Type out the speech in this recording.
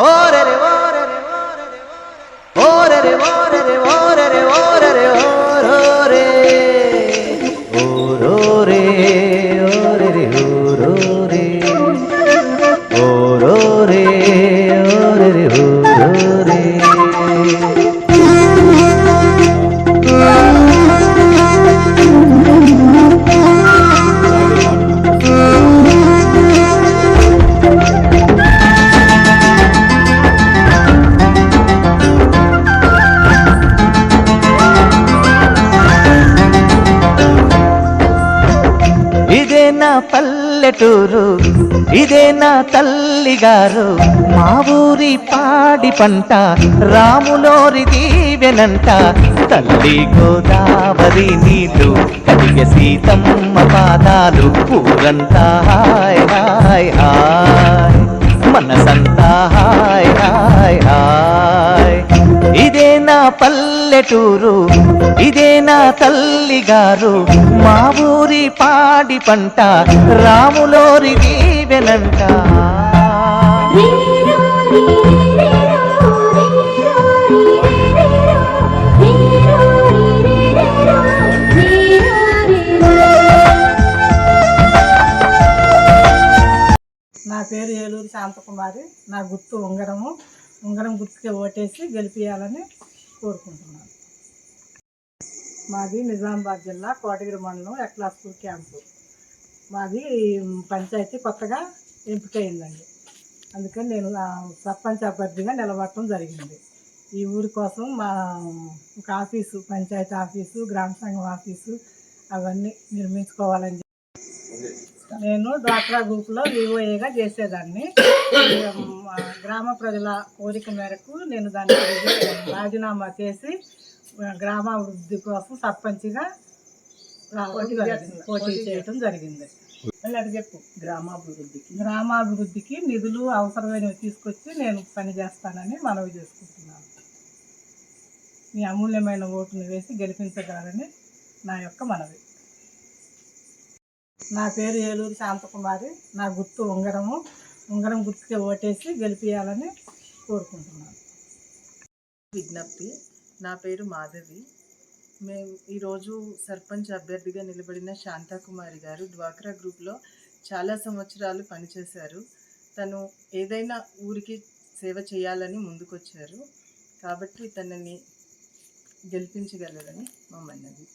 ఓరే రే ఓరే రే ఓరే రే ఓరే రే ఓరే రే ఓరే రే ఓరోరే ఓరోరే ఓరే రే ఓరోరే ఓరోరే ఓరే రే ఓరోరే. ఇదే నా పల్లెటూరు, ఇదే నా తల్లిగారు, మా ఊరి పాడి పంట రాములోరి దీవెనంట. తల్లి గోదావరి నీళ్ళు కలిగే సీతమ్మ పాదాలు, ఊరంతా హాయ్ హాయ్ హాయ్, మనసంతా హాయ్ హాయ్ హాయ్. ఇదే నా పల్లెటూరు, ఇదే నా తల్లిగారు, మా ఊరి పాడి పంట రాములోరి దీవెనంట. నా పేరు ఏలూరు శాంతకుమారి. నా గుర్తు ఉంగరము. ఉంగరం గుర్తుకే ఓటేసి గెలిపియాలని కోరుకుంటున్నాను. మాది నిజామాబాద్ జిల్లా కోటగిరి మండలం ఎక్లాస్పూర్ క్యాంపు. మాది పంచాయతీ కొత్తగా ఎంపికయిందండి. అందుకని నేను సర్పంచ్ అభ్యర్థిగా నిలబడటం జరిగింది. ఈ ఊరి కోసం మా ఒక ఆఫీసు, పంచాయతీ ఆఫీసు, గ్రామ సంఘం ఆఫీసు అవన్నీ నిర్మించుకోవాలని నేను డ్వాక్రా గ్రూప్లో వివోఏగా చేసేదాన్ని. గ్రామ ప్రజల కోరిక మేరకు నేను దాన్ని రాజీనామా చేసి గ్రామాభివృద్ధి కోసం సర్పంచ్గా పోటీ చేయడం జరిగింది. చెప్పు. గ్రామాభివృద్ధికి నిధులు అవసరమైనవి తీసుకొచ్చి నేను పనిచేస్తానని మనవి చేసుకుంటున్నాను. మీ అమూల్యమైన ఓటును వేసి గెలిపించగలరని నా యొక్క మనవి. నా పేరు ఏలూరు శాంతకుమారి. నా గుర్తు ఉంగరము. ఉంగరం గుర్తుకే ఓటేసి గెలిపియాలని కోరుకుంటున్నాను. విజ్ఞప్తి. నా పేరు మాధవి. మేము ఈరోజు సర్పంచ్ అభ్యర్థిగా నిలబడిన శాంతాకుమారి గారు డ్వాక్రా గ్రూప్లో చాలా సంవత్సరాలు పనిచేశారు. తను ఏదైనా ఊరికి సేవ చేయాలని ముందుకొచ్చారు. కాబట్టి తనని గెలిపించగలరని మా మనవి.